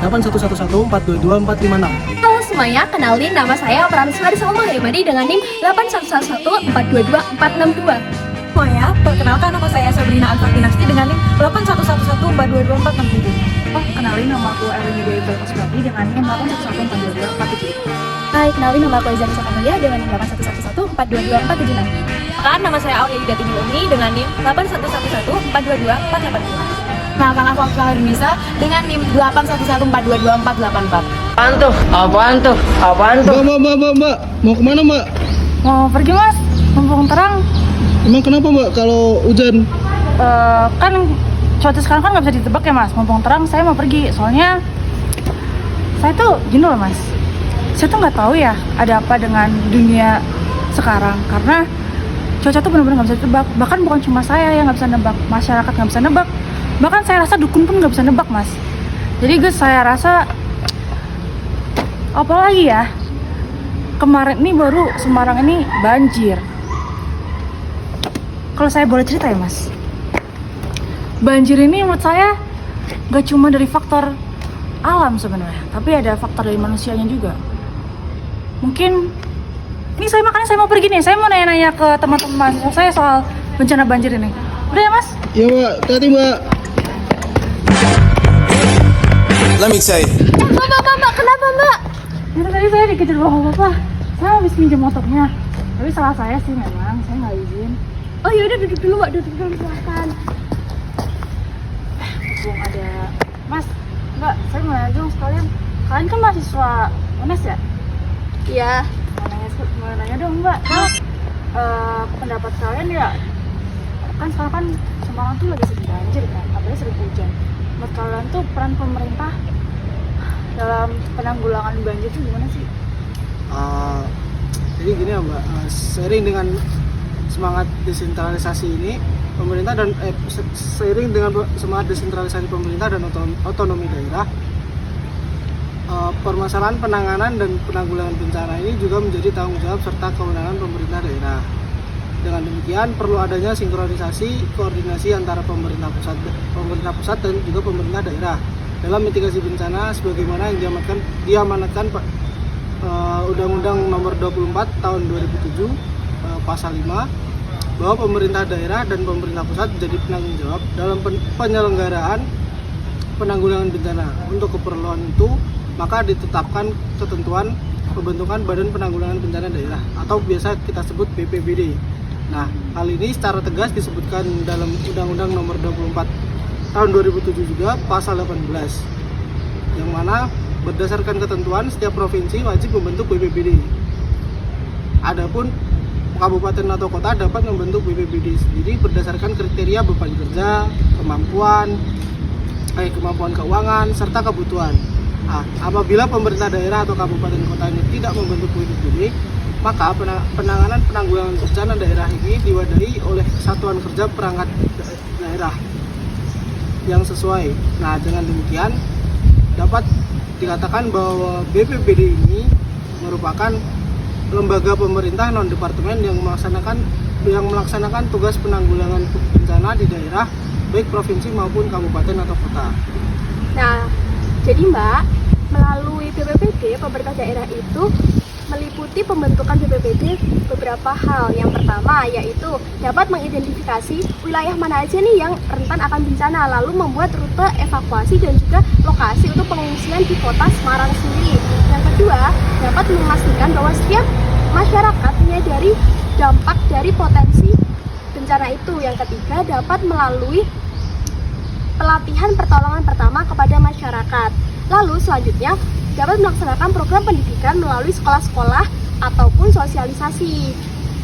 81114224556. Halo semuanya, kenalin nama saya Prameswari Salma Harimadi dengan NIM 81114224462. Semuanya, perkenalkan nama saya Sabrina Alfatinasti dengan NIM 81114224467. Kenalin nama aku Eleni Dewi Belkosprati dengan NIM 811142247. Hai, kenalin nama aku Izani Sakamulia dengan NIM 811142246. Nama saya Aulia Yudati Umi dengan NIM 81114224882. Kenalkan aku Akila Nisa dengan NIM 81114224484. Apaan tuh? Mbak, mau kemana mbak? Mau pergi mas, mumpung terang. Emang kenapa mbak kalau hujan? Kan cuaca sekarang kan nggak bisa ditebak ya mas. Mumpung terang saya mau pergi, soalnya saya tuh gini loh mas. Saya tuh nggak tahu ya ada apa dengan dunia sekarang, karena cuaca tuh benar-benar nggak bisa ditebak. Bahkan bukan cuma saya yang nggak bisa nebak, masyarakat nggak bisa nebak. Bahkan saya rasa dukun pun nggak bisa nebak mas. Jadi guys, saya rasa apalagi ya, kemarin ini baru Semarang ini banjir. Kalau saya boleh cerita ya mas, banjir ini menurut saya gak cuma dari faktor alam sebenarnya, tapi ada faktor dari manusianya juga. Mungkin ini makanya saya mau pergi nih, saya mau nanya-nanya ke teman-teman mahasiswa saya soal bencana banjir ini. Udah ya mas? Iya mbak, hati mbak. Let me tell you. Mbak, kenapa mbak? Itu tadi saya dikejar bapak-bapak. Saya habis minjem motornya, tapi salah saya sih memang, saya nggak izin. Oh yaudah, duduk dulu mbak, duduk dulu silahkan. Mumpung ada mas, mbak, saya mau nanya dong sekalian. Kalian kan mahasiswa UNES ya? Iya. Mau nanya dong mbak, pendapat kalian ya, kan sekarang kan Semarang tuh lagi sering banjir kan, apalagi sering hujan. Menurut kalian tuh peran pemerintah dalam penanggulangan banjir tuh gimana sih? Jadi gini ya mbak, seiring dengan semangat desentralisasi ini, pemerintah dan seiring dengan semangat desentralisasi pemerintah dan otonomi daerah, permasalahan penanganan dan penanggulangan bencana ini juga menjadi tanggung jawab serta kewenangan pemerintah daerah. Dengan demikian perlu adanya sinkronisasi koordinasi antara pemerintah pusat dan juga pemerintah daerah dalam mitigasi bencana sebagaimana yang diamanatkan Undang-Undang Nomor 24 Tahun 2007 Pasal 5, bahwa pemerintah daerah dan pemerintah pusat menjadi penanggung jawab dalam penyelenggaraan penanggulangan bencana. Untuk keperluan itu, maka ditetapkan ketentuan pembentukan Badan Penanggulangan Bencana Daerah atau biasa kita sebut BPBD. Nah, hal ini secara tegas disebutkan dalam Undang-Undang Nomor 24 Tahun 2007 juga Pasal 18, yang mana berdasarkan ketentuan setiap provinsi wajib membentuk BPBD. Adapun kabupaten atau kota dapat membentuk BPBD sendiri berdasarkan kriteria beban kerja, kemampuan keuangan, serta kebutuhan. Nah, apabila pemerintah daerah atau kabupaten kota ini tidak membentuk BPBD, maka penanganan penanggulangan bencana daerah ini diwadahi oleh satuan kerja perangkat daerah yang sesuai. Nah, dengan demikian dapat dikatakan bahwa BPBD ini merupakan lembaga pemerintah non-departemen yang melaksanakan tugas penanggulangan bencana di daerah, baik provinsi maupun kabupaten atau kota. Nah, jadi mbak, melalui BPBD, pemerintah daerah itu meliputi pembentukan BPBD beberapa hal. Yang pertama yaitu dapat mengidentifikasi wilayah mana aja nih yang rentan akan bencana, lalu membuat rute evakuasi dan juga lokasi untuk pengungsian di kota Semarang sendiri. Yang kedua, dapat memastikan bahwa setiap masyarakat menyadari dampak dari potensi bencana itu. Yang ketiga, dapat melalui pelatihan pertolongan pertama kepada masyarakat. Lalu selanjutnya dapat melaksanakan program pendidikan melalui sekolah-sekolah ataupun sosialisasi.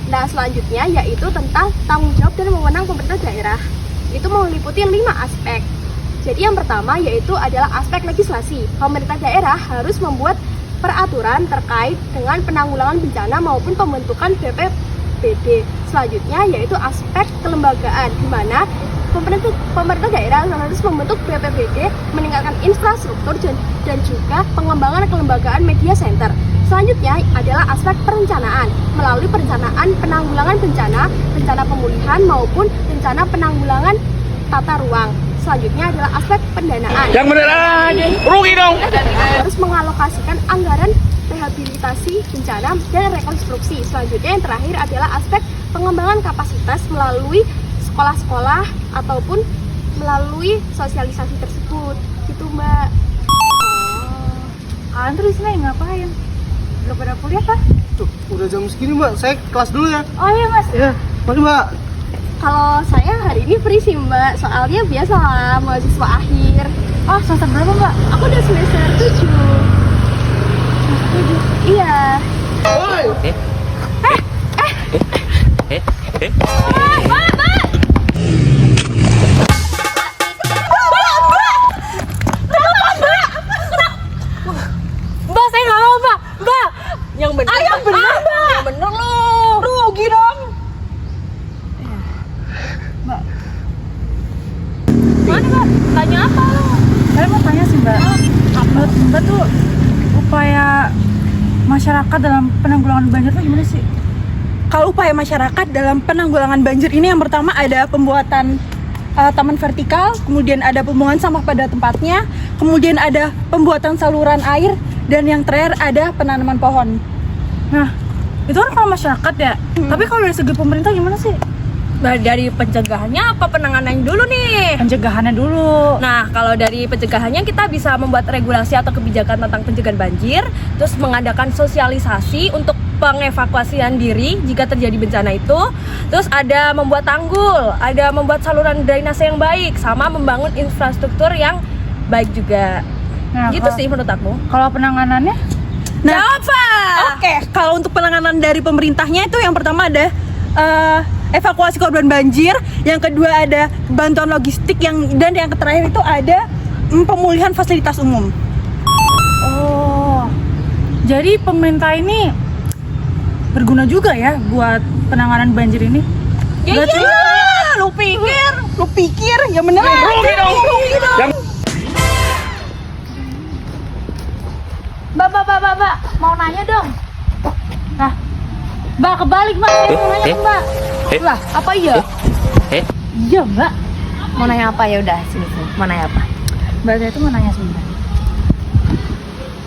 Nah, selanjutnya yaitu tentang tanggung jawab dan wewenang pemerintah daerah. Itu meliputi 5 aspek. Jadi yang pertama yaitu adalah aspek legislasi. Pemerintah daerah harus membuat peraturan terkait dengan penanggulangan bencana maupun pembentukan BPBD. Selanjutnya yaitu aspek kelembagaan, di mana pemerintah daerah harus membentuk BPBD, meningkatkan infrastruktur dan juga pengembangan kelembagaan media center. Selanjutnya adalah aspek perencanaan, melalui perencanaan penanggulangan bencana, rencana pemulihan maupun rencana penanggulangan tata ruang. selanjutnya adalah aspek pendanaan. Yang bener aja, rugi dong. Harus mengalokasikan anggaran rehabilitasi bencana dan rekonstruksi. Selanjutnya yang terakhir adalah aspek pengembangan kapasitas melalui sekolah-sekolah ataupun melalui sosialisasi tersebut. Gitu Mbak. Kalian tuh di sini ngapain? Belum pada kuliah kah? Tuh, udah jam segini Mbak, saya kelas dulu ya. Oh iya mas. Ya, mari Mbak. Kalau saya hari ini free sih Mbak, soalnya biasalah mahasiswa akhir. Oh semester berapa mbak? Aku udah semester 7. Iya. Mbak, saya nggak mau, Mbak. Mbak, yang bener. Yang bener, Mbak. Yang bener loh. Rugi dong. Mbak, Mana, Mbak? Tanya apa lo? saya mau tanya sih mbak. Menurut mbak tuh upaya masyarakat dalam penanggulangan banjir tuh gimana sih? Kalau upaya masyarakat dalam penanggulangan banjir ini yang pertama ada pembuatan taman vertikal, kemudian ada pembuangan sampah pada tempatnya, kemudian ada pembuatan saluran air, dan yang terakhir ada penanaman pohon. Nah, itu kan kalau masyarakat ya. Tapi kalau dari segi pemerintah gimana sih? Nah, dari pencegahannya apa penanganannya dulu nih? Pencegahannya dulu. Nah, kalau dari pencegahannya kita bisa membuat regulasi atau kebijakan tentang pencegahan banjir, terus mengadakan sosialisasi untuk pengevakuasian diri jika terjadi bencana itu, terus ada membuat tanggul, ada membuat saluran drainase yang baik, sama membangun infrastruktur yang baik juga. Nah, Gitu sih menurut aku. Kalau penanganannya? Jawab, Pak! Oke, kalau untuk penanganan dari pemerintahnya itu yang pertama ada evakuasi korban banjir, yang kedua ada bantuan logistik, dan yang terakhir itu ada pemulihan fasilitas umum. Oh, jadi pemerintah ini berguna juga ya buat penanganan banjir ini? Nggak cuma- Lu pikir, ya bener aja. Rugi dong. Yang Mbak, mau nanya dong. Nah, Mbak kebalik Mbak, saya mau nanya ke Mbak. Lah, apa iya? Iya Mbak. Mau nanya apa ya udah sini. Mau nanya apa? Mbak saya tuh mau nanya sebentar.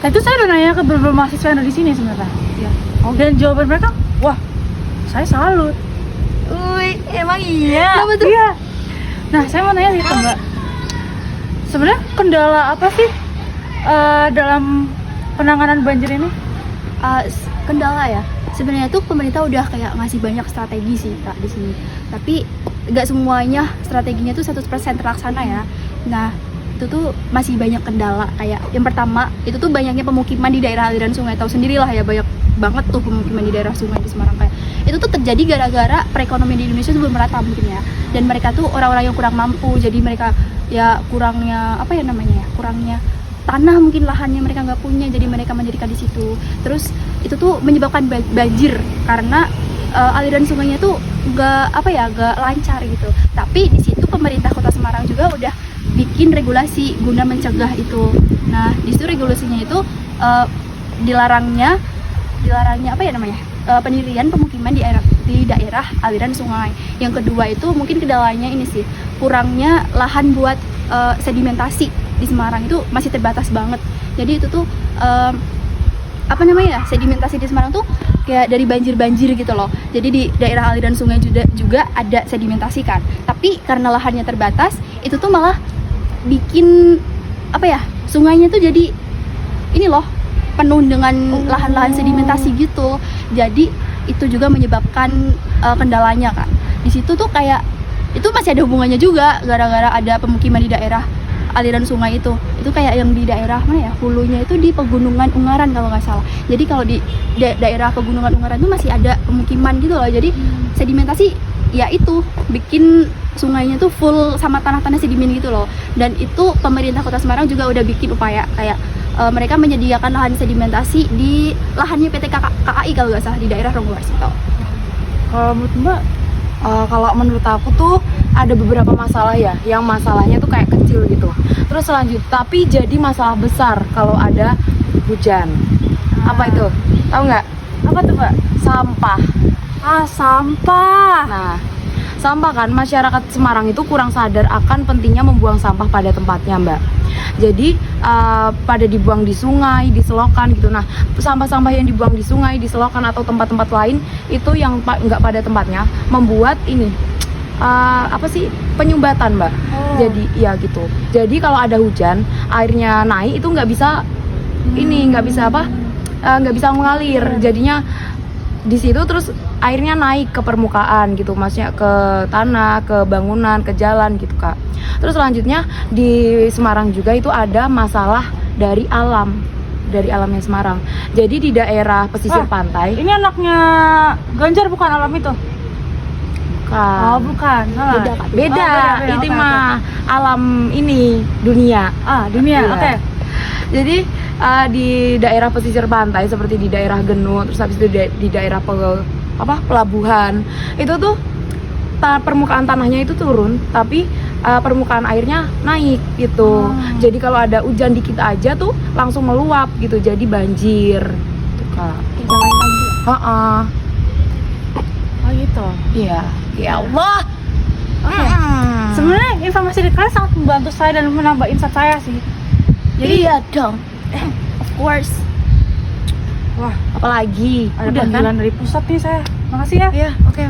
Tadi tuh saya udah nanya ke beberapa mahasiswa yang ada di sini sebenarnya. Iya. Oh, dan jawaban mereka, wah, saya salut. Wih, emang iya. Iya. Nah, saya mau nanya gitu Mbak. Sebenarnya kendala apa sih dalam penanganan banjir ini? Kendala ya, sebenarnya tuh pemerintah udah kayak ngasih banyak strategi sih Kak di sini, tapi nggak semuanya strateginya tuh 100% terlaksana ya. Nah, itu tuh masih banyak kendala. Kayak yang pertama itu tuh banyaknya pemukiman di daerah aliran sungai. Tahu sendirilah ya, banyak banget tuh pemukiman di daerah sungai di Semarang. Kayak itu tuh terjadi gara-gara perekonomian di Indonesia tuh belum merata mungkin ya, dan mereka tuh orang-orang yang kurang mampu, jadi mereka ya kurangnya apa ya namanya ya, kurangnya tanah, mungkin lahannya mereka nggak punya, jadi mereka mendirikan di situ. Terus itu tuh menyebabkan banjir karena aliran sungainya tuh nggak lancar gitu. Tapi di situ pemerintah Kota Semarang juga udah bikin regulasi guna mencegah itu. Nah, di situ regulasinya itu dilarangnya apa ya namanya, pendirian pemukiman di daerah aliran sungai. Yang kedua itu mungkin kendalanya ini sih, kurangnya lahan buat sedimentasi di Semarang itu masih terbatas banget. Jadi itu tuh apa namanya, sedimentasi di Semarang tuh kayak dari banjir gitu loh. Jadi di daerah aliran sungai juga ada sedimentasi kan. Tapi karena lahannya terbatas, itu tuh malah bikin apa ya, sungainya tuh jadi ini loh, penuh dengan lahan-lahan sedimentasi gitu. Jadi itu juga menyebabkan kendalanya kan. Di situ tuh kayak itu masih ada hubungannya juga gara-gara ada pemukiman di daerah aliran sungai itu kayak yang di daerah mana ya, hulunya itu di Pegunungan Ungaran kalau nggak salah. Jadi kalau di daerah Pegunungan Ungaran itu masih ada pemukiman gitu loh. Jadi sedimentasi ya itu bikin sungainya tuh full sama tanah-tanah sedimen gitu loh. Dan itu pemerintah Kota Semarang juga udah bikin upaya kayak mereka menyediakan lahan sedimentasi di lahannya PT KAI kalau nggak salah di daerah Ronggowarsito. Kalau menurut Mbak? Kalau menurut aku tuh ada beberapa masalah ya, yang masalahnya tuh kayak kecil gitu. Terus selanjutnya, tapi jadi masalah besar kalau ada hujan. Apa itu? Tahu nggak? Apa tuh Mbak? Sampah. Sampah. Nah, sampah kan, masyarakat Semarang itu kurang sadar akan pentingnya membuang sampah pada tempatnya, Mbak. Jadi pada dibuang di sungai, di selokan gitu. Nah, sampah-sampah yang dibuang di sungai, di selokan atau tempat-tempat lain itu yang nggak pada tempatnya membuat ini penyumbatan, Mbak. Jadi ya gitu. Jadi kalau ada hujan, airnya naik itu nggak bisa nggak bisa mengalir. Jadinya di situ terus airnya naik ke permukaan gitu, maksudnya ke tanah, ke bangunan, ke jalan gitu, Kak. Terus selanjutnya di Semarang juga itu ada masalah dari alamnya Semarang. Jadi di daerah pesisir pantai. Ini anaknya Ganjar bukan alam itu? Bukan. Oh, bukan. Salah. Beda. Itu oke, mah alam ini dunia. Dunia. Iya. Oke. Jadi di daerah pesisir pantai seperti di daerah Genut, terus habis itu di daerah pelabuhan, itu tuh permukaan tanahnya itu turun, tapi permukaan airnya naik gitu. Jadi kalau ada hujan dikit aja tuh langsung meluap gitu, jadi banjir. Tuh, Kak. Oh gitu. Iya. Ya Allah. Oke. Sebenarnya informasi dari kalian sangat membantu saya dan menambah insight saya sih. Jadi Iya dong. Of course. wah, Apalagi? ada Udah kan? panggilan dari pusat nih saya. Makasih ya. Iya, oke.